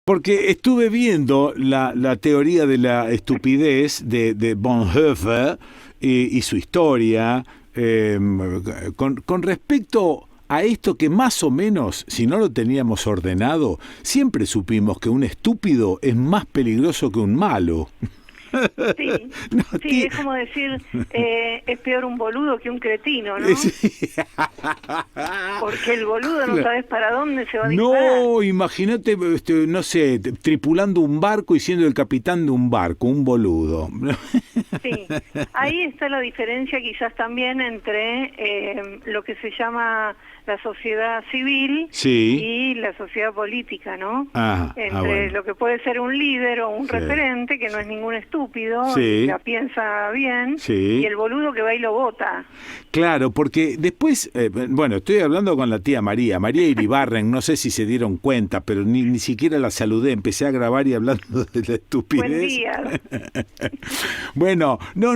Porque estuve viendo la teoría de la estupidez de Bonhoeffer y su historia con respecto a esto que más o menos, si no lo teníamos ordenado, siempre supimos que un estúpido es más peligroso que un malo. Sí, No, sí, es como decir, es peor un boludo que un cretino, ¿no? Sí. Porque el boludo no sabes para dónde se va a disparar. No, imagínate, no sé, tripulando un barco y siendo el capitán de un barco, un boludo. Sí, ahí está la diferencia quizás también entre lo que se llama la sociedad civil Sí. y la sociedad política, ¿no? Entre Bueno. lo que puede ser un líder o un Sí. referente, que no es ningún estúpido, Sí. y la piensa bien, Sí. y el boludo que va y lo vota. Claro, porque después, bueno, estoy hablando con la tía María Iribarren, no sé si se dieron cuenta, pero ni siquiera la saludé, empecé a grabar y hablando de la estupidez. Buen día. Bueno, no,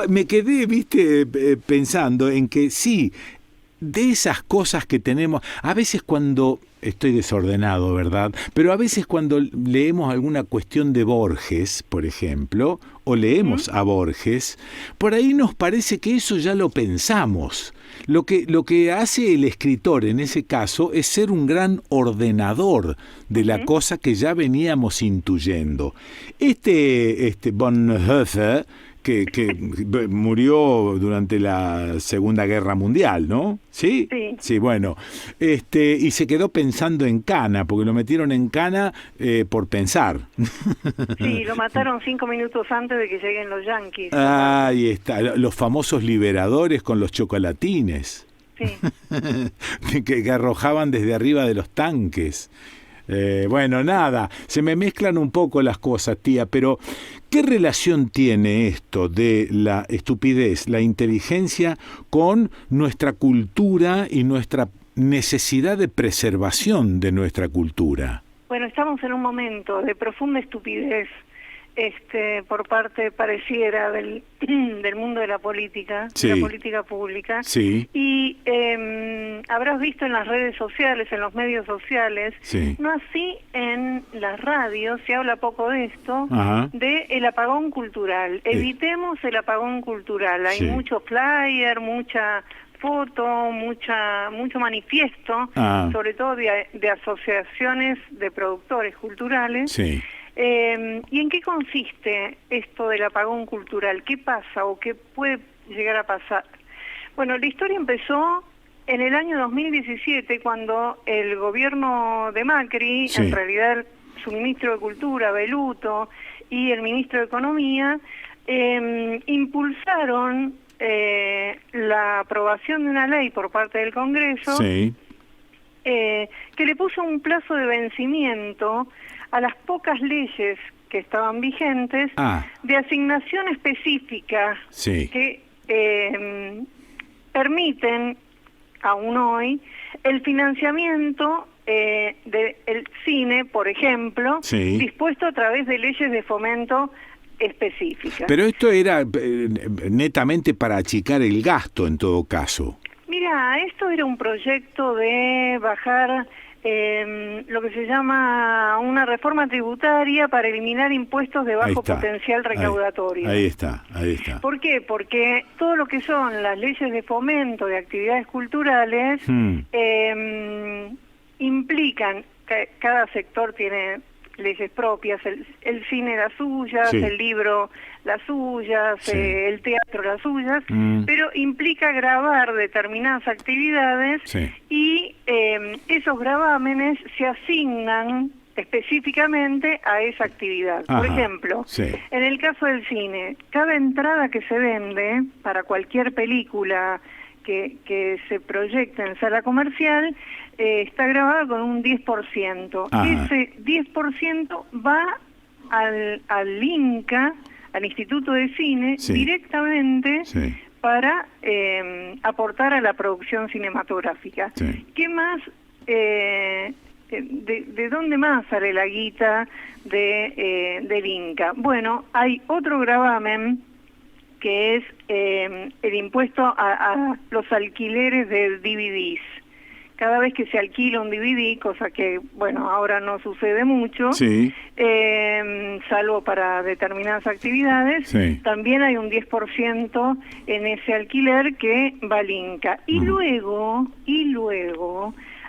me quedé, viste, pensando en que sí, de esas cosas que tenemos, a veces cuando estoy desordenado, ¿verdad? Pero a veces cuando leemos alguna cuestión de Borges, por ejemplo, o leemos a Borges, por ahí nos parece que eso ya lo pensamos. Lo que hace el escritor en ese caso es ser un gran ordenador de la cosa que ya veníamos intuyendo. Este Bonhoeffer, que murió durante la Segunda Guerra Mundial, ¿no? ¿Sí? Sí. Sí, bueno. Y se quedó pensando en cana, porque lo metieron en cana por pensar. Sí, lo mataron 5 minutos antes de que lleguen los yanquis. Ahí está, los famosos liberadores con los chocolatines. Sí. que arrojaban desde arriba de los tanques. Bueno, nada, se me mezclan un poco las cosas, tía, pero ¿qué relación tiene esto de la estupidez, la inteligencia, con nuestra cultura y nuestra necesidad de preservación de nuestra cultura? Bueno, estamos en un momento de profunda estupidez por parte, pareciera, del mundo de la política, Sí. de la política pública. Sí. Y habrás visto en las redes sociales, en los medios sociales, Sí. no así en las radios, se habla poco de esto, Ajá. de el apagón cultural. Evitemos el apagón cultural. Hay Sí. mucho flyer, mucha foto, mucho manifiesto, sobre todo de asociaciones de productores culturales. Sí. ¿Y en qué consiste esto del apagón cultural? ¿Qué pasa o qué puede llegar a pasar? Bueno, la historia empezó en el año 2017, cuando el gobierno de Macri, Sí. en realidad su ministro de Cultura, Beluto, y el ministro de Economía, impulsaron la aprobación de una ley por parte del Congreso, Sí. que le puso un plazo de vencimiento a las pocas leyes que estaban vigentes de asignación específica Sí. que permiten, aún hoy, el financiamiento del cine, por ejemplo, Sí. dispuesto a través de leyes de fomento específicas. Pero esto era netamente para achicar el gasto en todo caso. Mira, esto era un proyecto de bajar lo que se llama una reforma tributaria para eliminar impuestos de bajo potencial recaudatorio. Ahí está. ¿Por qué? Porque todo lo que son las leyes de fomento de actividades culturales implican que cada sector tiene leyes propias, el cine las suyas, Sí. el libro las suyas, Sí. el teatro las suyas, pero implica gravar determinadas actividades y esos gravámenes se asignan específicamente a esa actividad. Por ejemplo, en el caso del cine, cada entrada que se vende para cualquier película que se proyecta en sala comercial está grabada con un 10%. Ese 10% va al INCA, al Instituto de Cine, directamente para aportar a la producción cinematográfica. ¿Qué más? ¿De dónde más sale la guita del INCA? Bueno, hay otro gravamen que es el impuesto a los alquileres de DVDs. cada vez que se alquila un DVD, cosa que, bueno, ahora no sucede mucho, sí. Salvo para determinadas actividades, sí. también hay un 10% en ese alquiler que va al Inca. Y luego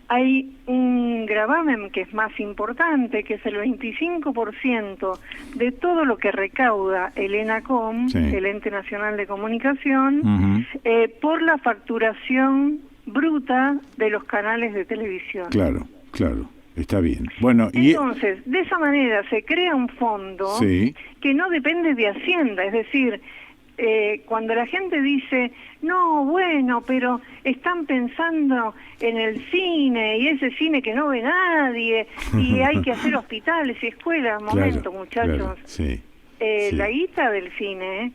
hay un gravamen que es más importante, que es el 25% de todo lo que recauda el ENACOM, el Ente Nacional de Comunicación, por la facturación bruta de los canales de televisión. Claro, claro, está bien. Bueno, entonces, de esa manera se crea un fondo que no depende de Hacienda, es decir, cuando la gente dice, no, bueno, pero están pensando en el cine, y ese cine que no ve nadie, y hay que hacer hospitales y escuelas. Momento, muchachos. Claro, la guita del cine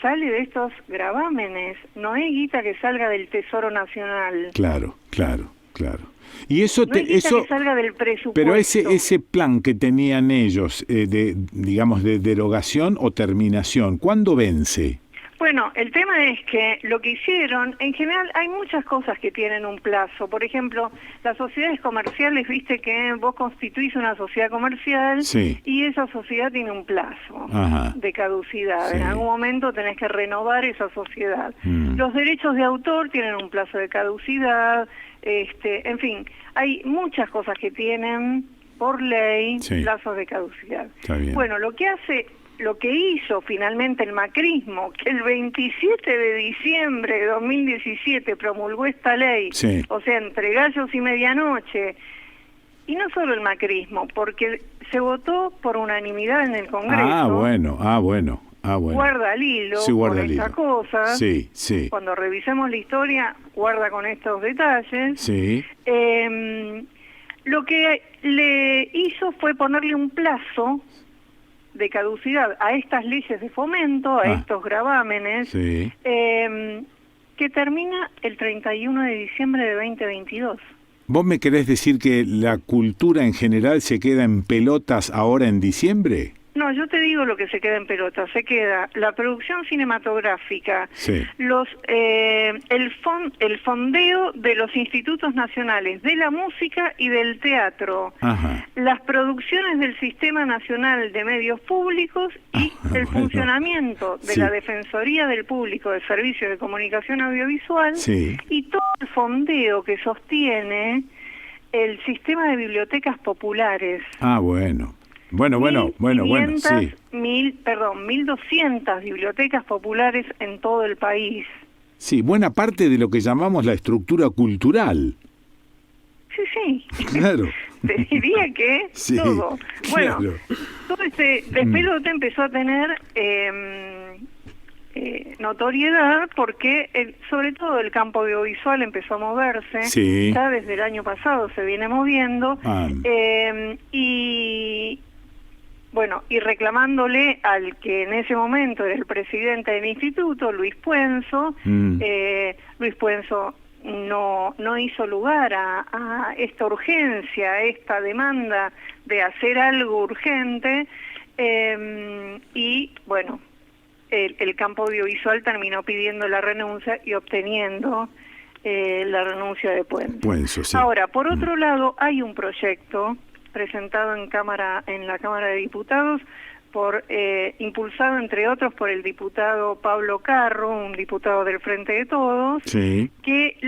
sale de estos gravámenes, no es guita que salga del Tesoro Nacional. Claro, claro, claro. Y eso, no es guita que salga del presupuesto. Pero ese plan que tenían ellos, digamos, de derogación o terminación, ¿cuándo vence? Bueno, el tema es que lo que hicieron, en general hay muchas cosas que tienen un plazo. Por ejemplo, las sociedades comerciales, viste que vos constituís una sociedad comercial y esa sociedad tiene un plazo de caducidad. En algún momento tenés que renovar esa sociedad. Los derechos de autor tienen un plazo de caducidad. En fin, hay muchas cosas que tienen por ley plazos de caducidad. Bueno, lo que hizo finalmente el macrismo, que el 27 de diciembre de 2017 promulgó esta ley, o sea, entre gallos y medianoche, y no solo el macrismo, porque se votó por unanimidad en el Congreso. Bueno. Guarda el hilo con esta cosa. Cuando revisemos la historia, guarda con estos detalles. Lo que le hizo fue ponerle un plazo de caducidad a estas leyes de fomento, a estos gravámenes, que termina el 31 de diciembre de 2022. ¿Vos me querés decir que la cultura en general se queda en pelotas ahora en diciembre? No, yo te digo lo que se queda en pelota. Se queda la producción cinematográfica, el fondeo de los institutos nacionales de la música y del teatro, las producciones del Sistema Nacional de Medios Públicos y el funcionamiento de la Defensoría del Público de Servicios de Comunicación Audiovisual y todo el fondeo que sostiene el sistema de bibliotecas populares. Bueno, 1.200 bibliotecas populares en todo el país. Sí, buena parte de lo que llamamos la estructura cultural. Sí. Claro. Te diría que todo. Bueno, todo este despelote empezó a tener notoriedad porque sobre todo el campo audiovisual empezó a moverse. Ya desde el año pasado se viene moviendo. Y reclamándole al que en ese momento era el presidente del instituto, Luis Puenzo, Luis Puenzo no hizo lugar a esta urgencia, a esta demanda de hacer algo urgente, y bueno, el campo audiovisual terminó pidiendo la renuncia y obteniendo la renuncia de Puenzo. Ahora, por otro lado, hay un proyecto presentado en la Cámara de Diputados, impulsado entre otros por el diputado Pablo Carro, un diputado del Frente de Todos, que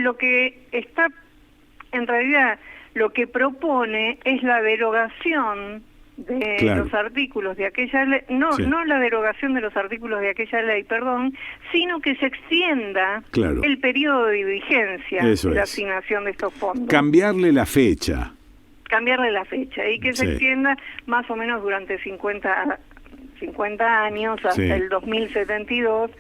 en realidad lo que propone es la derogación de los artículos de aquella ley, no la derogación de los artículos de aquella ley, sino que se extienda el periodo de vigencia de la asignación de estos fondos. Cambiarle la fecha y que se extienda más o menos durante 50 años hasta el 2072,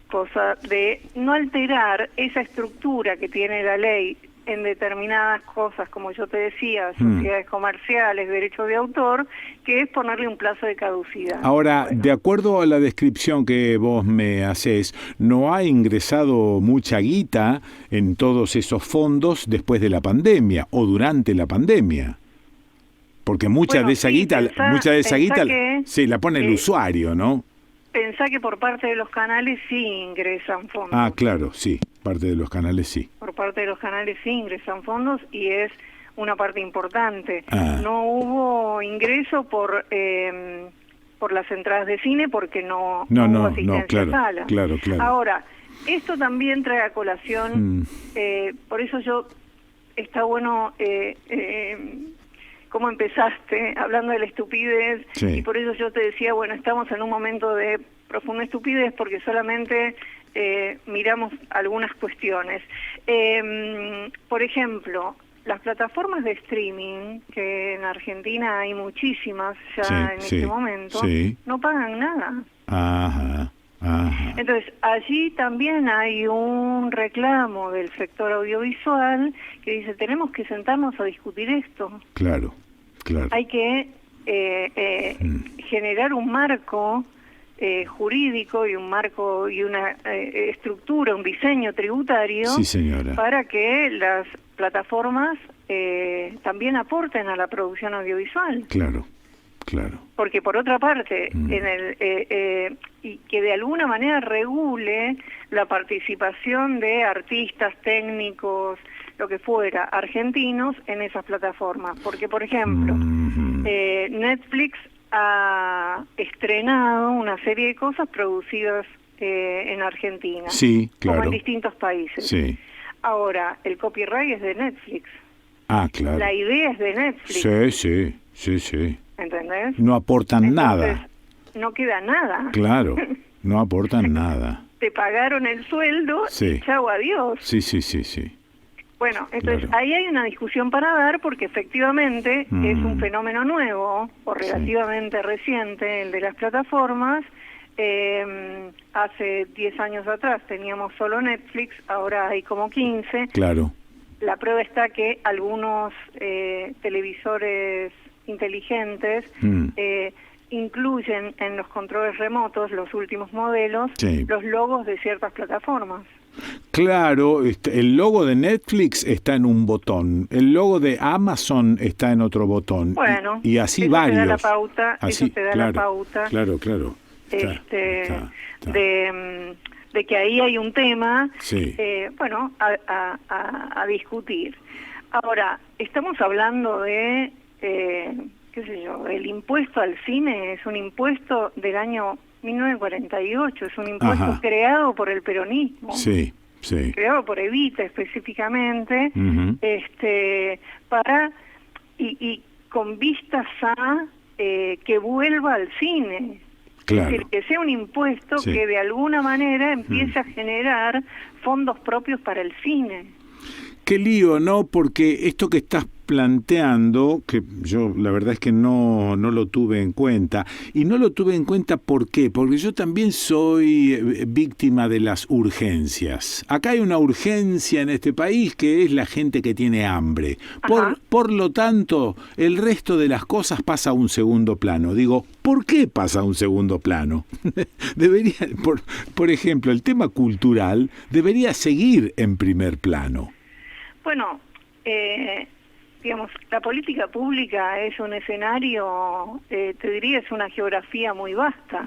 cosa de no alterar esa estructura que tiene la ley en determinadas cosas, como yo te decía, sociedades comerciales, derechos de autor, que es ponerle un plazo de caducidad. Ahora, de acuerdo a la descripción que vos me hacés, ¿no ha ingresado mucha guita en todos esos fondos después de la pandemia o durante la pandemia? Porque mucha de esa guita se la pone el usuario, ¿no? Pensá que por parte de los canales sí ingresan fondos. Claro, sí. parte de los canales sí. Por parte de los canales sí ingresan fondos y es una parte importante. No hubo ingreso por las entradas de cine porque no hubo asistencia a sala. Claro. Ahora, esto también trae a colación, por eso está bueno cómo empezaste hablando de la estupidez, y por eso yo te decía, bueno, estamos en un momento de profunda estupidez porque solamente miramos algunas cuestiones. Por ejemplo, las plataformas de streaming, que en Argentina hay muchísimas ya en este momento, no pagan nada. Ajá. Entonces, allí también hay un reclamo del sector audiovisual que dice, tenemos que sentarnos a discutir esto. Claro. Hay que generar un marco jurídico y un marco y una estructura, un diseño tributario para que las plataformas también aporten a la producción audiovisual. Claro. Porque por otra parte, y que de alguna manera regule la participación de artistas, técnicos, lo que fuera, argentinos en esas plataformas. Porque, por ejemplo, Netflix ha estrenado una serie de cosas producidas en Argentina, como en distintos países. Sí. Ahora, el copyright es de Netflix. Claro. La idea es de Netflix. Sí. ¿Entendés? No aportan nada. No queda nada. Claro, no aportan nada. Te pagaron el sueldo y chau, adiós. Sí. Bueno, entonces ahí hay una discusión para dar porque efectivamente es un fenómeno nuevo o relativamente reciente el de las plataformas. Hace 10 años atrás teníamos solo Netflix, ahora hay como 15. Claro. La prueba está que algunos televisores inteligentes incluyen en los controles remotos, los últimos modelos, los logos de ciertas plataformas. Claro, el logo de Netflix está en un botón, el logo de Amazon está en otro botón. Bueno, y así eso varios. Te da la pauta, eso te da la pauta. Claro. De que ahí hay un tema, bueno, a discutir. Ahora, estamos hablando de, qué sé yo, el impuesto al cine es un impuesto del año 1948, es un impuesto creado por el peronismo. Creado por Evita específicamente, para y con vistas a que vuelva al cine. Claro. Es decir, que sea un impuesto que de alguna manera empiece a generar fondos propios para el cine. Qué lío, ¿no? Porque esto que estás planteando, que yo la verdad es que no lo tuve en cuenta, y no lo tuve en cuenta ¿por qué? Porque yo también soy víctima de las urgencias. Acá hay una urgencia en este país que es la gente que tiene hambre. Por lo tanto, el resto de las cosas pasa a un segundo plano. Digo, ¿por qué pasa a un segundo plano? Debería, por ejemplo, el tema cultural debería seguir en primer plano. Bueno, digamos, la política pública es un escenario, te diría, es una geografía muy vasta.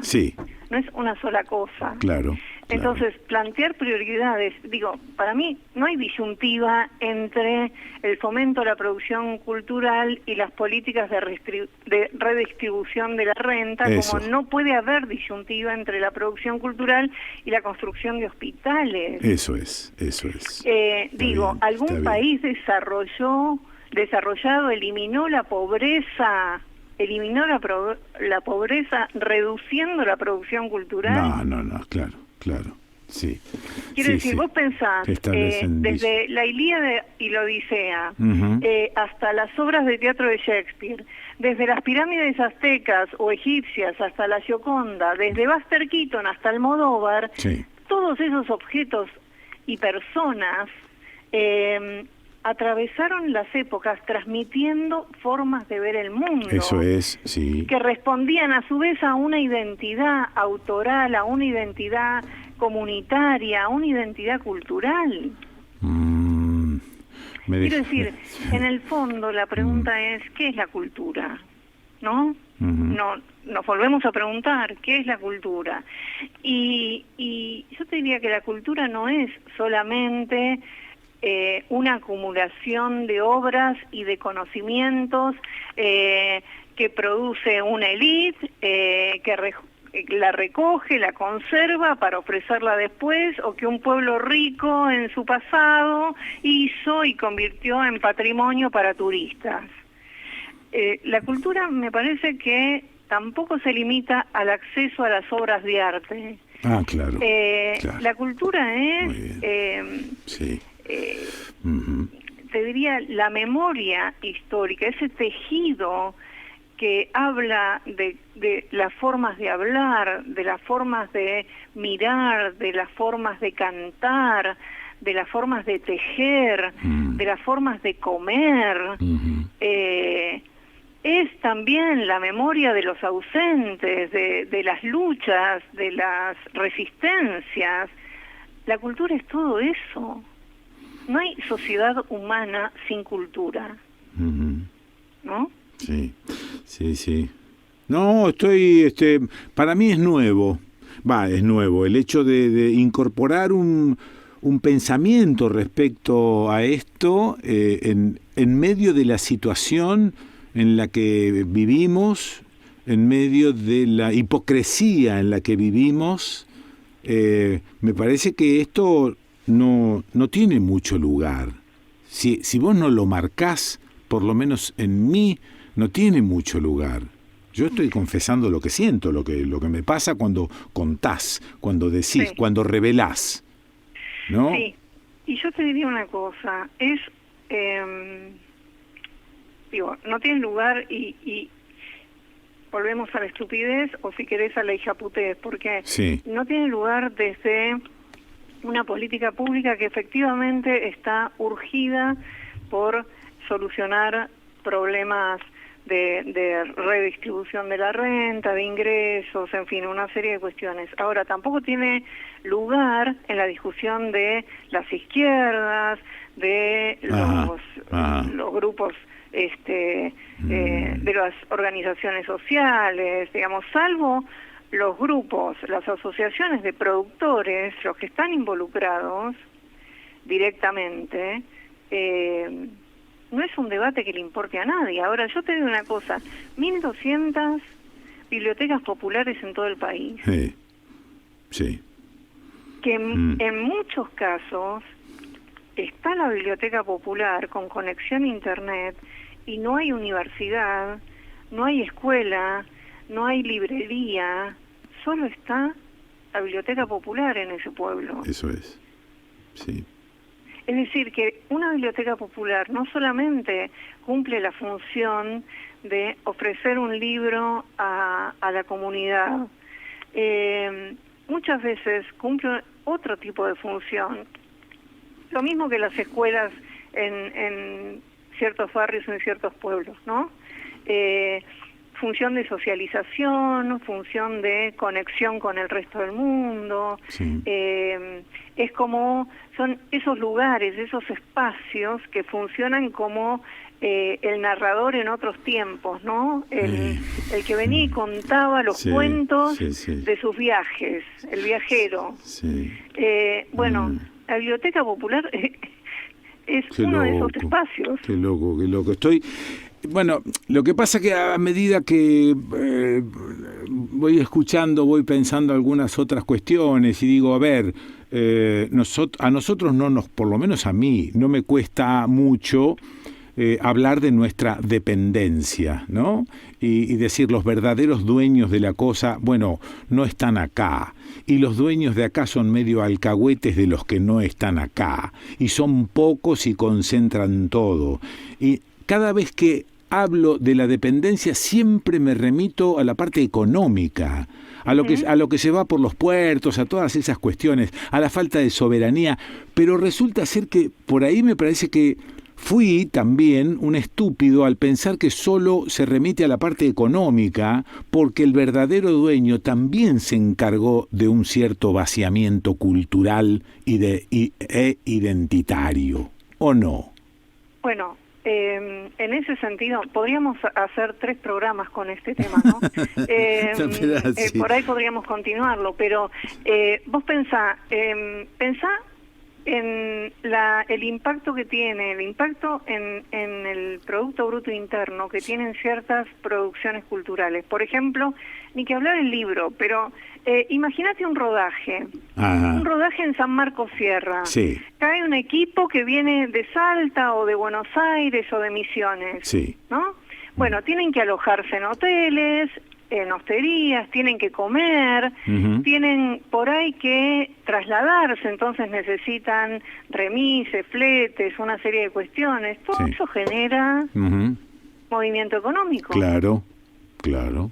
No es una sola cosa. Claro. Entonces, plantear prioridades, digo, para mí no hay disyuntiva entre el fomento de la producción cultural y las políticas de redistribución de la renta, como no puede haber disyuntiva entre la producción cultural y la construcción de hospitales. Eso es. Digo, algún país desarrollado eliminó la pobreza, reduciendo la producción cultural. No, claro, sí. Quiero decir, vos pensás, desde la Ilíada y la Odisea, hasta las obras de teatro de Shakespeare, desde las pirámides aztecas o egipcias hasta la Gioconda, desde Buster Keaton hasta Almodóvar, todos esos objetos y personas atravesaron las épocas transmitiendo formas de ver el mundo. Eso es, que respondían a su vez a una identidad autoral, a una identidad comunitaria, a una identidad cultural. Quiero decir, en el fondo la pregunta es, ¿qué es la cultura? ¿no? No, nos volvemos a preguntar qué es la cultura. Y yo te diría que la cultura no es solamente una acumulación de obras y de conocimientos que produce una élite, que la recoge, la conserva para ofrecerla después, o que un pueblo rico en su pasado hizo y convirtió en patrimonio para turistas. La cultura me parece que tampoco se limita al acceso a las obras de arte. Claro. La cultura es, sí. te diría, la memoria histórica, ese tejido que habla de las formas de hablar, de las formas de mirar, de las formas de cantar, de las formas de tejer, de las formas de comer. Es también la memoria de los ausentes, de las luchas, de las resistencias. La cultura es todo eso. No hay sociedad humana sin cultura, ¿no? Sí. No, para mí es nuevo. Es nuevo el hecho de incorporar un pensamiento respecto a esto en medio de la situación en la que vivimos, en medio de la hipocresía en la que vivimos. Me parece que esto no tiene mucho lugar. Si vos no lo marcás, por lo menos en mí, no tiene mucho lugar. Yo estoy confesando lo que siento, lo que me pasa cuando contás, cuando decís, sí, cuando revelás, ¿no? Sí, y yo te diría una cosa, no tiene lugar y volvemos a la estupidez, o si querés a la hijaputez, porque no tiene lugar desde una política pública que efectivamente está urgida por solucionar problemas de redistribución de la renta, de ingresos, en fin, una serie de cuestiones. Ahora, tampoco tiene lugar en la discusión de las izquierdas, de los grupos de las organizaciones sociales, digamos, salvo los grupos, las asociaciones de productores, los que están involucrados directamente. No es un debate que le importe a nadie. Ahora, yo te digo una cosa, 1.200 bibliotecas populares en todo el país. Sí. Que en muchos casos está la biblioteca popular con conexión a internet y no hay universidad, no hay escuela, no hay librería, solo está la biblioteca popular en ese pueblo. Eso es, sí. Es decir, que una biblioteca popular no solamente cumple la función de ofrecer un libro a la comunidad, muchas veces cumple otro tipo de función. Lo mismo que las escuelas en ciertos barrios o en ciertos pueblos, ¿no? Función de socialización, función de conexión con el resto del mundo. Sí. Es como, son esos lugares, esos espacios que funcionan como el narrador en otros tiempos, ¿no? El que venía y contaba los cuentos de sus viajes, el viajero. Sí. La Biblioteca Popular es uno de esos espacios. Qué loco. Bueno, lo que pasa que a medida que voy escuchando, voy pensando algunas otras cuestiones y digo, a ver, a nosotros por lo menos a mí, no me cuesta mucho hablar de nuestra dependencia, ¿no? Y decir, los verdaderos dueños de la cosa, bueno, no están acá. Y los dueños de acá son medio alcahuetes de los que no están acá. Y son pocos y concentran todo. Y cada vez que hablo de la dependencia siempre me remito a la parte económica, a lo que se va por los puertos, a todas esas cuestiones, a la falta de soberanía, pero resulta ser que por ahí me parece que fui también un estúpido al pensar que solo se remite a la parte económica, porque el verdadero dueño también se encargó de un cierto vaciamiento cultural e identitario, ¿o no? Bueno, en ese sentido, podríamos hacer 3 programas con este tema, ¿no? Por ahí podríamos continuarlo, pero vos pensá en el impacto que tiene, el impacto en el Producto Bruto Interno que tienen ciertas producciones culturales. Por ejemplo, ni que hablar el libro, pero imagínate un rodaje. Ajá. Un rodaje en San Marcos Sierra. Sí. Cae un equipo que viene de Salta o de Buenos Aires o de Misiones. Sí. ¿No? Bueno, tienen que alojarse en hoteles, en hosterías, tienen que comer, tienen por ahí que trasladarse, entonces necesitan remises, fletes, una serie de cuestiones. Todo eso genera movimiento económico. Claro, claro.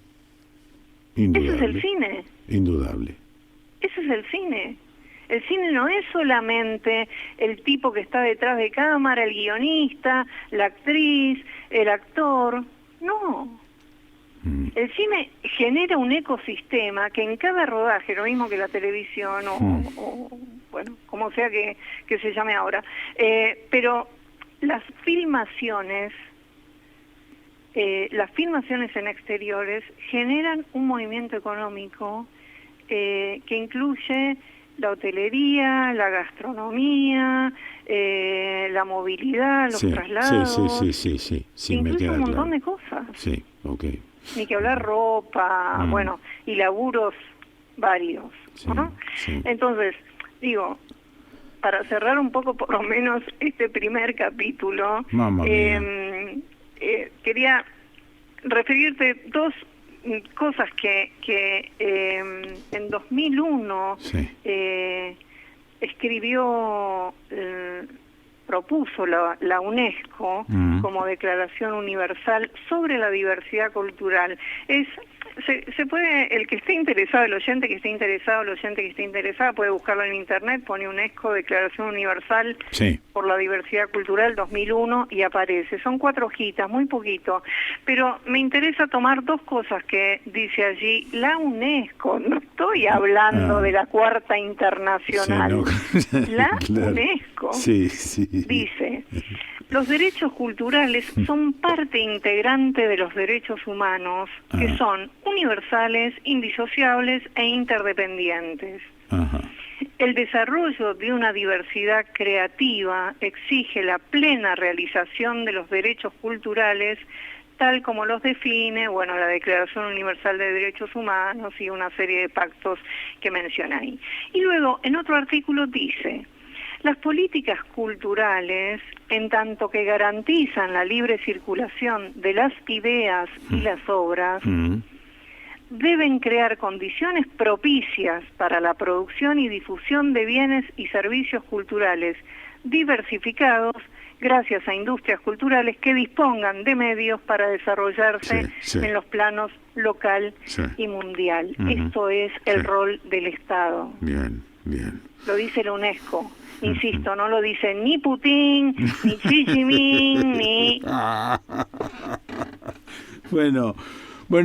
Indudable. Eso es el cine. Indudable. Eso es el cine. El cine no es solamente el tipo que está detrás de cámara, el guionista, la actriz, el actor. No. El cine genera un ecosistema que en cada rodaje, lo mismo que la televisión o bueno, como sea que se llame ahora, pero las filmaciones en exteriores generan un movimiento económico que incluye la hotelería, la gastronomía, la movilidad, los traslados, sí, incluye un montón de cosas. Sí, okay. Ni que hablar ropa, bueno, y laburos varios, ¿no? Sí. Entonces, digo, para cerrar un poco por lo menos este primer capítulo, quería referirte 2 cosas que en 2001 propuso la UNESCO como Declaración Universal sobre la Diversidad Cultural. Se puede, el que esté interesado, el oyente que esté interesado, el oyente que esté interesada, puede buscarlo en internet, pone UNESCO Declaración Universal por la Diversidad Cultural 2001 y aparece. Son 4 hojitas, muy poquito, pero me interesa tomar 2 cosas que dice allí la UNESCO. No estoy hablando de la Cuarta Internacional. La UNESCO dice: los derechos culturales son parte integrante de los derechos humanos, que son universales, indisociables e interdependientes. El desarrollo de una diversidad creativa exige la plena realización de los derechos culturales, tal como los define, bueno, la Declaración Universal de Derechos Humanos y una serie de pactos que menciona ahí. Y luego, en otro artículo dice: las políticas culturales, en tanto que garantizan la libre circulación de las ideas y las obras, deben crear condiciones propicias para la producción y difusión de bienes y servicios culturales diversificados gracias a industrias culturales que dispongan de medios para desarrollarse en los planos local y mundial. Esto es el rol del Estado. Bien. Lo dice la UNESCO. Insisto, no lo dice ni Putin, ni Xi Jinping, ni... Bueno,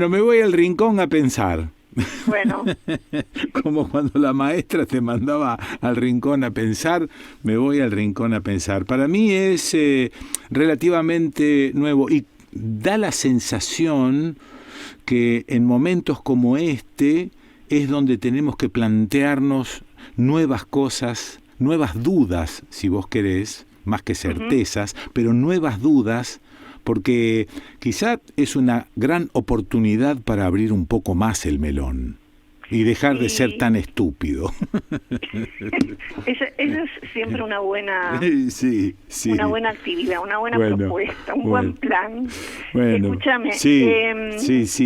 me voy al rincón a pensar. Bueno. Como cuando la maestra te mandaba al rincón a pensar, me voy al rincón a pensar. Para mí es relativamente nuevo y da la sensación que en momentos como este es donde tenemos que plantearnos nuevas cosas, nuevas dudas, si vos querés, más que certezas, pero nuevas dudas, porque quizá es una gran oportunidad para abrir un poco más el melón y dejar de ser tan estúpido. Eso es siempre una buena una buena actividad, una buena propuesta, un buen plan. Escúchame,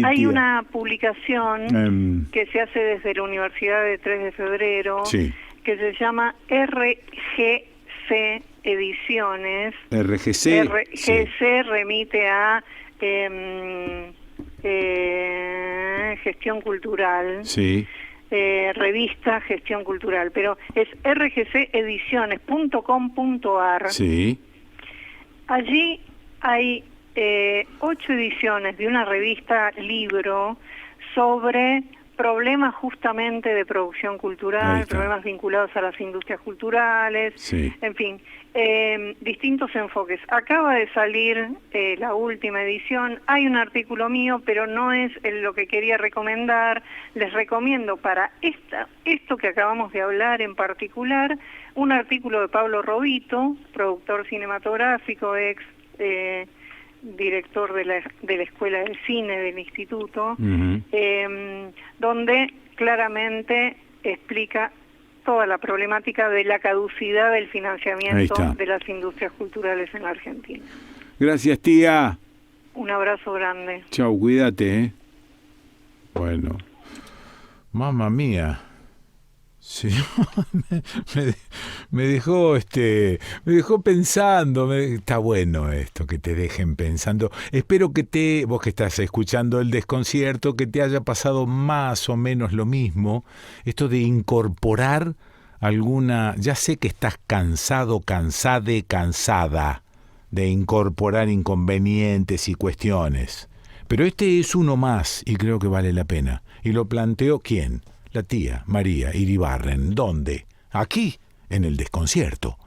hay una publicación que se hace desde la Universidad de 3 de Febrero que se llama RGC Ediciones. RGC remite a gestión cultural. Revista Gestión Cultural, pero es rgcediciones.com.ar. Allí hay 8 ediciones de una revista libro sobre problemas justamente de producción cultural, problemas vinculados a las industrias culturales, en fin, distintos enfoques. Acaba de salir la última edición, hay un artículo mío, pero no es lo que quería recomendar. Les recomiendo para esto que acabamos de hablar en particular, un artículo de Pablo Robito, productor cinematográfico, ex director de la Escuela de Cine del Instituto, donde claramente explica toda la problemática de la caducidad del financiamiento de las industrias culturales en la Argentina. Gracias, tía. Un abrazo grande. Chau, cuídate. Bueno, mamma mía. Sí, me dejó pensando. Está bueno esto, que te dejen pensando. Espero que vos que estás escuchando El Desconcierto, que te haya pasado más o menos lo mismo. Esto de incorporar ya sé que estás cansada de incorporar inconvenientes y cuestiones, pero este es uno más y creo que vale la pena. Y lo planteó ¿quién? La tía María Iribarren. ¿Dónde? Aquí, en El Desconcierto.